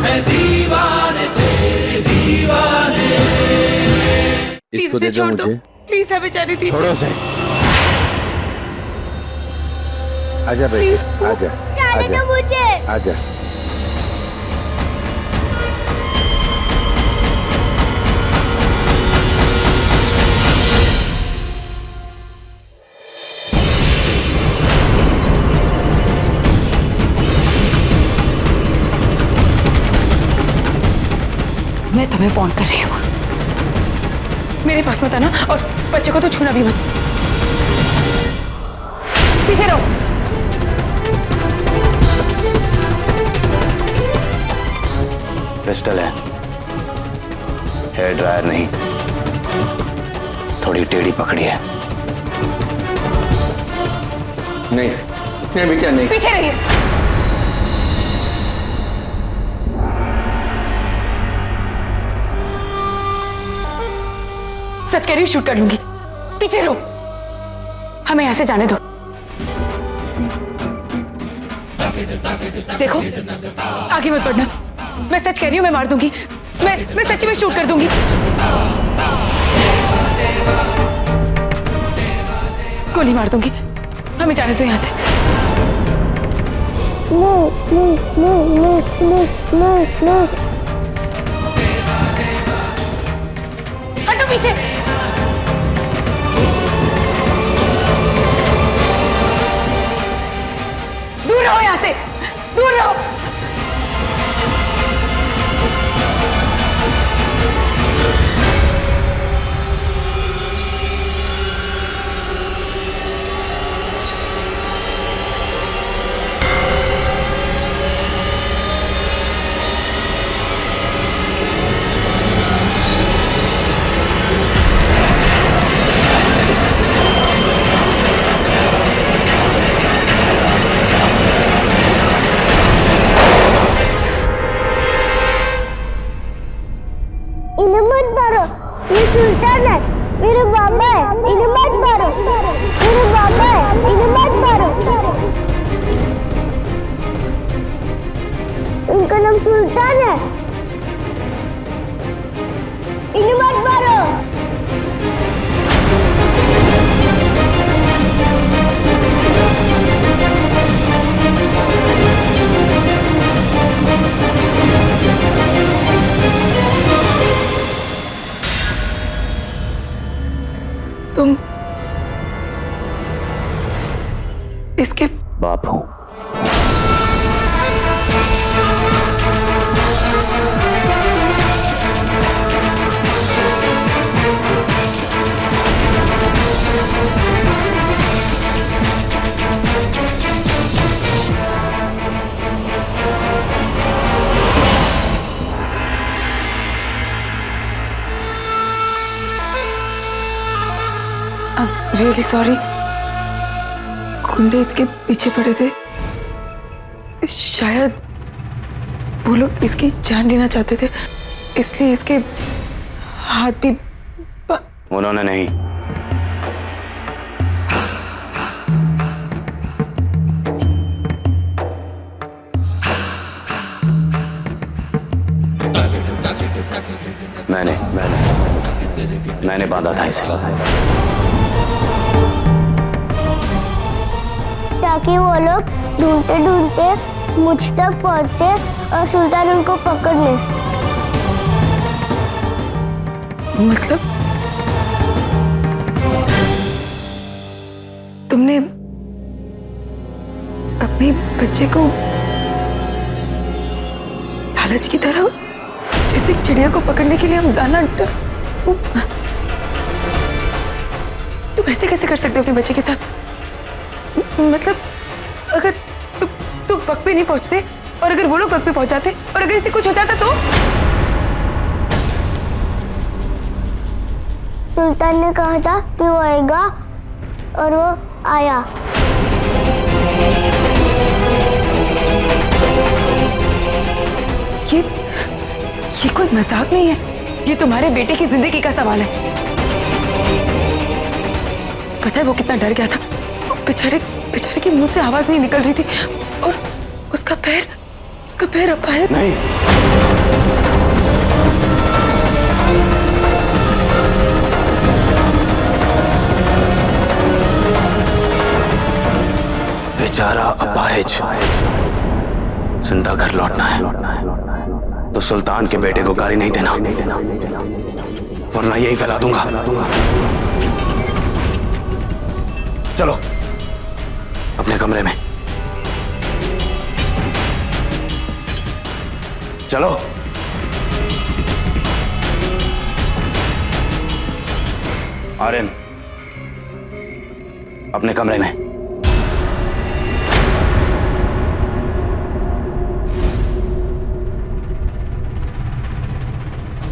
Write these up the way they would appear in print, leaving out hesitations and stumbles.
मैं दीवाने तेरे दीवाने। इसको दे दो मुझे। प्लीज हमें जाने दीजिए। छोड़ो से। आजा बेटे, आजा आजा आजा। मैं तुम्हें फोन कर रही हूँ, मेरे पास मत आना और बच्चे को तो छूना भी मत। पीछे रहो। पिस्टल है, हेयर ड्रायर नहीं। थोड़ी टेढ़ी पकड़ी है। नहीं नहीं बेटा नहीं। पीछे रहिए। सच कह रही हूँ, शूट कर लूंगी। पीछे रहो, हमें यहां से जाने दो। देखो आगे मत बढ़ना, मैं सच कह रही हूँ, मैं मार दूंगी। मैं सच में शूट कर दूंगी। गोली मार दूंगी, हमें जाने दो यहाँ से। हटो पीछे। दूर रहो यहाँ से, दूर रहो। इन्हें मत मारो, ये सुल्तान है, मेरे बाबा है, इन्हें मत मारो, मेरे बाबा है, इन्हें मत मारो। उनका नाम सुल्तान है, इन्हें मत मारो। तुम इसके बाप हूं। रियली सॉरी, गुंडे इसके पीछे पड़े थे। शायद वो लोग इसकी जान लेना चाहते थे, इसलिए इसके हाथ भी उन्होंने नहीं, मैंने बांधा था इसे, ताकि वो लोग ढूंढते ढूंढते मुझ तक पहुंचे और सुल्तान उनको पकड़ ले। मतलब तुमने अपने बच्चे को लालच की तरह, जैसे चिड़िया को पकड़ने के लिए हम दाना, तुम ऐसे कैसे कर सकते हो अपने बच्चे के साथ? मतलब अगर तुम वक्त पे नहीं पहुंचते और अगर वो लोग वक्त पे पहुंच जाते और अगर इसे कुछ हो जाता तो? सुल्तान ने कहा था कि वो आएगा और वो आया। ये कोई मजाक नहीं है, ये तुम्हारे बेटे की जिंदगी का सवाल है। पता है वो कितना डर गया था, बेचारे के मुंह से आवाज नहीं निकल रही थी और उसका पैर अब आया। नहीं बेचारा अपाहिज जिंदा घर लौटना है तो सुल्तान के बेटे को गाली नहीं देना, वरना यही फैला दूंगा। चलो अपने कमरे में, चलो। आर्यन अपने कमरे में।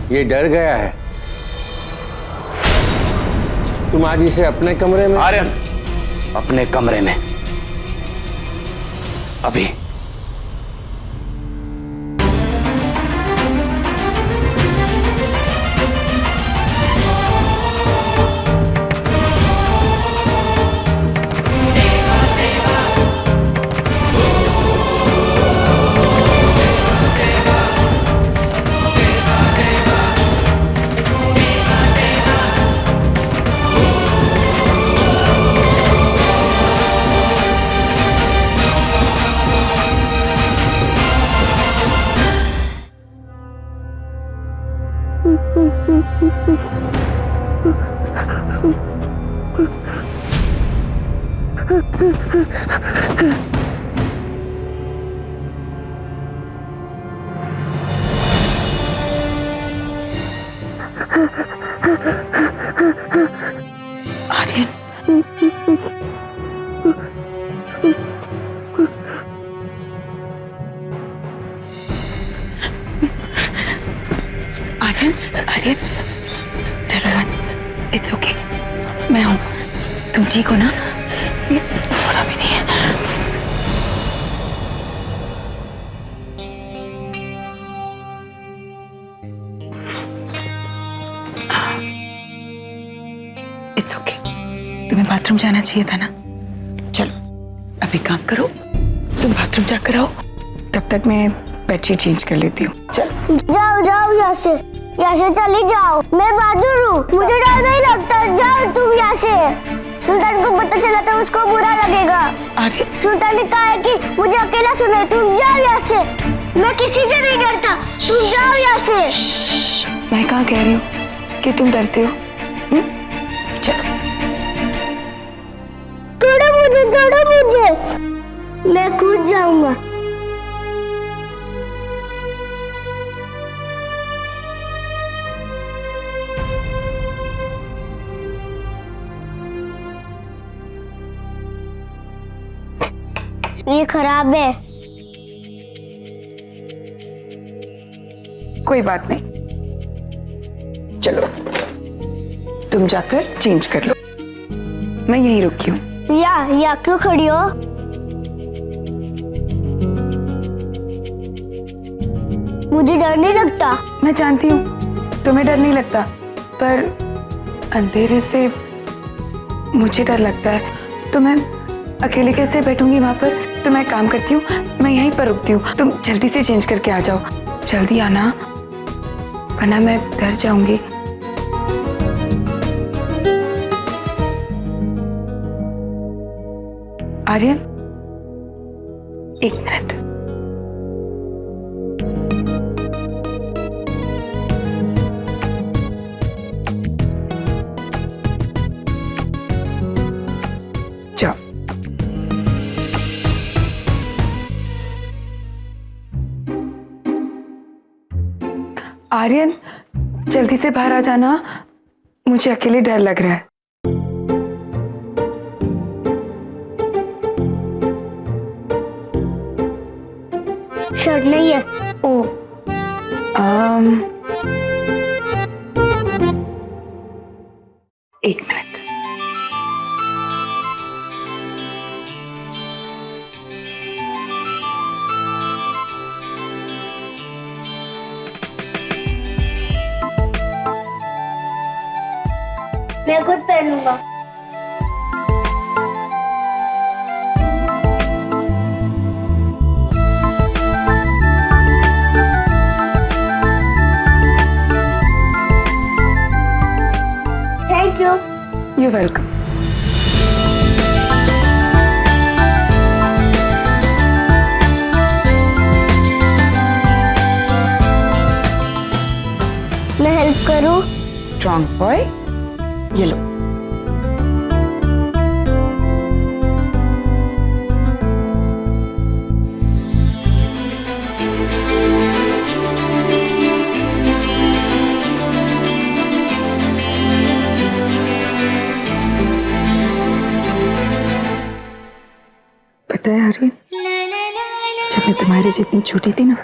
ये डर गया है। तुम आज इसे अपने कमरे में। आर्यन अपने कमरे में अभी। आर्यन, आर्यन, आर्यन, डरो मत, इट्स ओके, मैं हूं। तुम ठीक हो ना? थोड़ा भी नहीं है। इट्स ओके, तुम्हें बाथरूम जाना चाहिए था ना? चलो अभी काम करो, तुम बाथरूम जाकर आओ, तब तक मैं बेडशीट चेंज कर लेती हूँ। चल जाओ जाओ यहाँ से चली जाओ। मैं बहादुर हूँ, मुझे डर नहीं लगता। जाओ तुम यहाँ से। सुल्तान को पता चला तो उसको बुरा लगेगा। अरे सुल्तान ने कहा है कि मुझे अकेला सुने। तुम जाओ यहाँ से। मैं किसी से नहीं डरता, तुम जाओ यहाँ से। मैं कहाँ कह रही हूँ कि तुम डरते हो? चलो छोड़ो मुझे, मैं कूद जाऊंगा। ये खराब है। कोई बात नहीं, चलो तुम जाकर चेंज कर लो, मैं यहीं रुकी हूँ। या क्यों खड़ी हो? मुझे डर नहीं लगता। मैं जानती हूँ तुम्हें डर नहीं लगता, पर अंधेरे से मुझे डर लगता है। तो मैं अकेले कैसे बैठूंगी वहां पर? तो मैं काम करती हूँ, मैं यहीं पर रुकती हूँ। तुम जल्दी से चेंज करके आ जाओ, जल्दी आना, वरना मैं डर जाऊंगी। आर्यन, एक मिनट। जाओ। आर्यन, जल्दी से बाहर आ जाना, मुझे अकेले डर लग रहा है। शर्ट नहीं है। ओ, एक मिनट। मैं खुद पहनूंगा। Thank you. You're welcome. Strong boy, ये लो। पता है आर्यन, जब मैं तुम्हारे जितनी छोटी थी ना,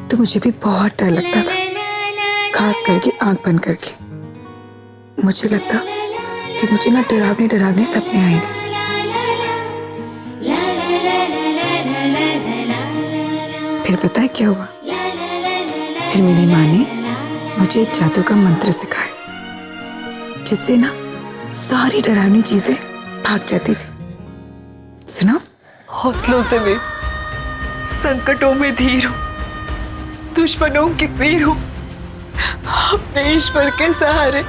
तो मुझे भी बहुत डर लगता था, खास करके आंख बंद करके। मुझे लगता कि मुझे ना डरावने डरावने सपने आएंगे। फिर पता है क्या हुआ? फिर मेरी माँ ने मुझे एक जादू का मंत्र सिखाया, जिससे ना सारी डरावनी चीजें भाग जाती थी। सुना? हौसलों से मैं संकटों में धीर हूं, दुश्मनों की पीर हूं, अपने ईश्वर के सहारे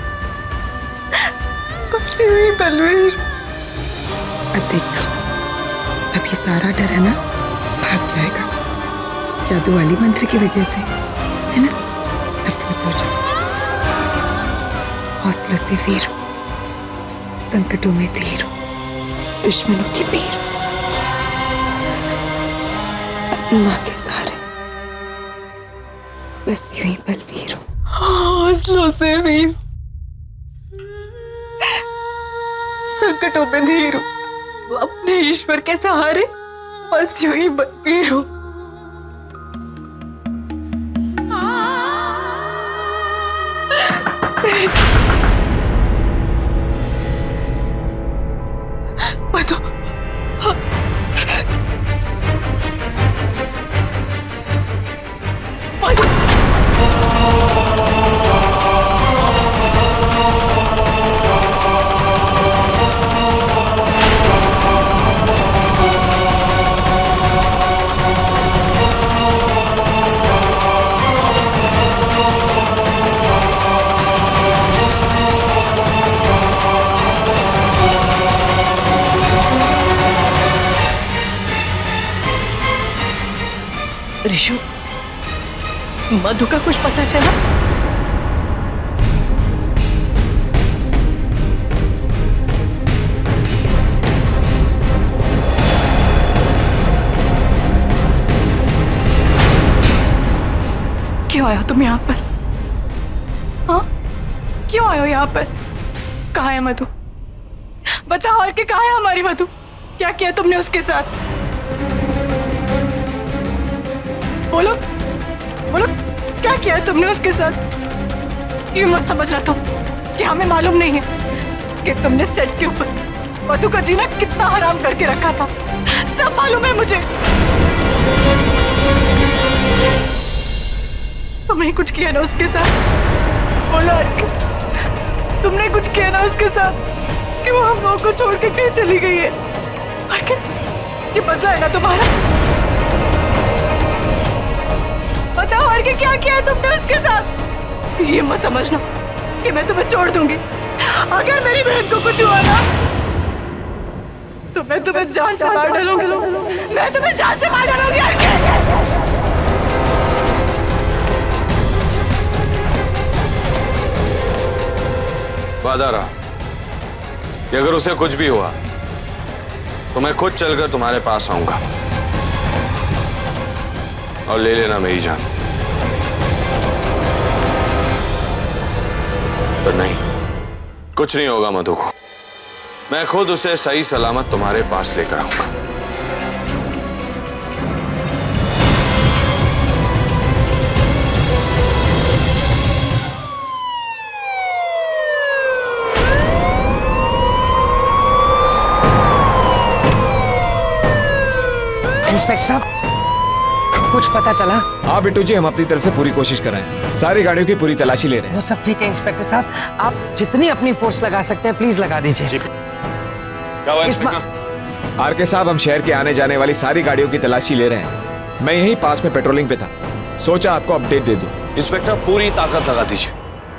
बसी हुई बलवीर। अब देखना, अब ये सारा डर है ना भाग जाएगा, जादू वाली मंत्र की वजह से, है ना? अब तुम सोचो, हौसलों से वीर हूं, संकटों में धीर हूं, दुश्मनों की पीर, अपनी माँ के सहारे बस यूं ही बलवीर हूं। हौसलों से वीर, संकटों में धीर हूं, अपने ईश्वर के सहारे बस यूं ही बलवीर हूं। मधु, मधु, ऋषु, मधु का कुछ पता चला? क्यों आए हो तुम यहाँ पर? हाँ, क्यों आए हो यहाँ पर? कहाँ है मधु? बताओ और के कहाँ है हमारी मधु? क्या किया तुमने उसके साथ? बोलो, बोलो, क्या किया है तुमने उसके साथ? ये मत समझना तुम कि हमें मालूम नहीं है कि तुमने सेट के ऊपर मधु का जीना कितना हराम करके रखा था। सब मालूम है मुझे। तुमने कुछ किया ना उसके साथ? बोलो अर्क, तुमने कुछ किया ना उसके साथ कि वो हम लोगों को छोड़ के कहीं चली गई है? अर्क, ये बदला है ना तुम्हारा? बताओ और क्या किया है तुमने उसके साथ? ये मत समझना कि मैं तुम्हें छोड़ दूंगी। अगर मेरी बहन को कुछ हुआ ना, तो मैं तुम्हें जान से मार डालूंगी। मैं तुम्हें जान से मार डालूंगी। वादा रहा कि अगर उसे कुछ भी हुआ तो मैं खुद चलकर तुम्हारे पास आऊंगा और ले लेना मेरी जान। पर नहीं, कुछ नहीं होगा मधु को। मैं खुद उसे सही सलामत तुम्हारे पास लेकर आऊंगा। इंस्पेक्टर साहब, कुछ पता चला? हाँ बिट्टू जी, हम अपनी तरफ से पूरी कोशिश कर रहे हैं। सारी गाड़ियों की पूरी तलाशी ले रहे हैं। वो सब ठीक है इंस्पेक्टर साहब, आप जितनी अपनी फोर्स लगा सकते हैं प्लीज लगा दीजिए। क्या हुआ इंस्पेक्टर? आर के साहब, हम शहर के आने जाने वाली सारी गाड़ियों की तलाशी ले रहे हैं। मैं यहीं पास में पेट्रोलिंग पे था, सोचा आपको अपडेट दे दूं। इंस्पेक्टर, पूरी ताकत लगा दीजिए।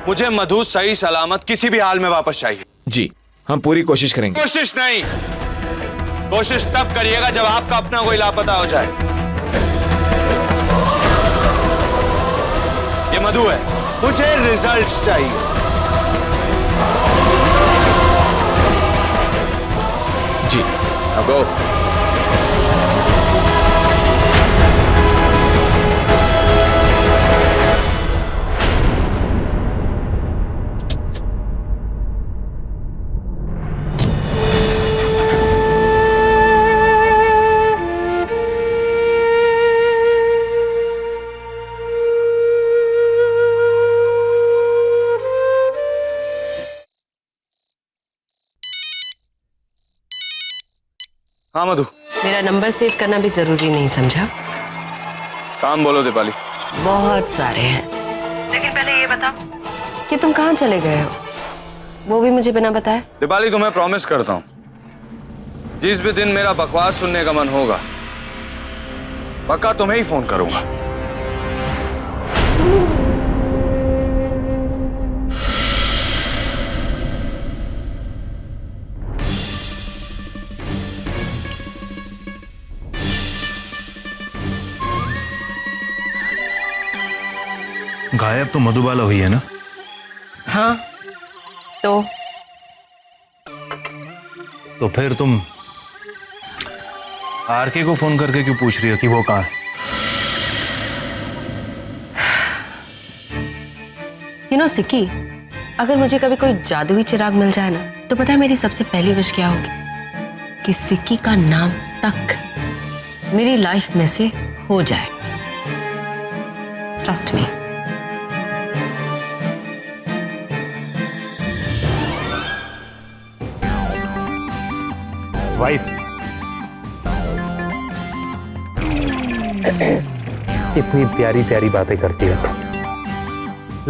मुझे मधु सही सलामत किसी भी हाल में वापस चाहिए। जी, हम पूरी कोशिश करेंगे। कोशिश नहीं, कोशिश तब करिएगा जब आपका अपना कोई लापता हो जाए। ये मधु है, मुझे रिजल्ट्स चाहिए। Now go. हाँ मधु, मेरा नंबर सेव करना भी जरूरी नहीं समझा? काम बोलो दीपाली। बहुत सारे हैं, लेकिन पहले ये बताओ कि तुम कहाँ चले गए हो, वो भी मुझे बिना बताए। दीपाली तुम्हें प्रॉमिस करता हूँ, जिस भी दिन मेरा बकवास सुनने का मन होगा पक्का तुम्हें ही फोन करूंगा। गायब तो मधुबाला हुई है ना? हाँ, तो फिर तुम आरके को फोन करके क्यों पूछ रही हो कि वो कहाँ है? सिक्की, अगर मुझे कभी कोई जादुई चिराग मिल जाए ना, तो पता है मेरी सबसे पहली विश क्या होगी? कि सिक्की का नाम तक मेरी लाइफ में से हो जाए। Trust me. वाइफ, इतनी प्यारी प्यारी बातें करती है तो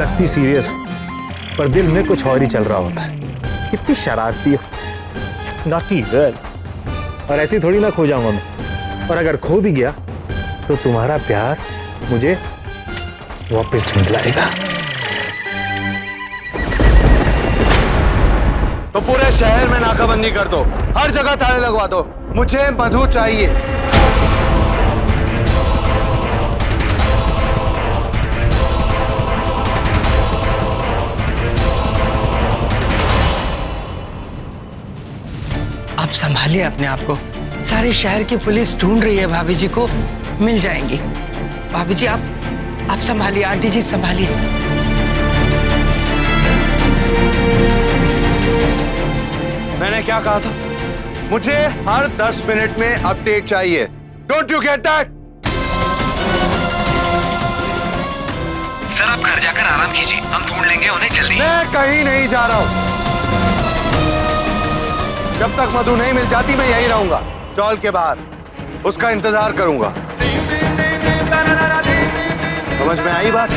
लगती सीरियस हो, पर दिल में कुछ और ही चल रहा होता है। कितनी शरारती हो, नॉटी गर्ल। और ऐसी थोड़ी ना खो जाऊंगा मैं, और अगर खो भी गया तो तुम्हारा प्यार मुझे वापस ढूंढ लाएगा। तो पूरे शहर में नाकाबंदी कर दो, हर जगह ताले लगवा दो, मुझे मधु चाहिए। आप संभालिए अपने आप को, सारे शहर की पुलिस ढूंढ रही है भाभी जी को, मिल जाएंगी। भाभी जी आप संभालिए, आंटी जी संभालिए। मैंने क्या कहा था? मुझे हर 10 मिनट में अपडेट चाहिए। Don't you get that? Sir आप घर जाकर आराम कीजिए, हम ढूंढ लेंगे उन्हें जल्दी। मैं कहीं नहीं जा रहा हूं। जब तक मधु नहीं मिल जाती मैं यहीं रहूंगा, चौल के बाहर, उसका इंतजार करूंगा। समझ में आई बात?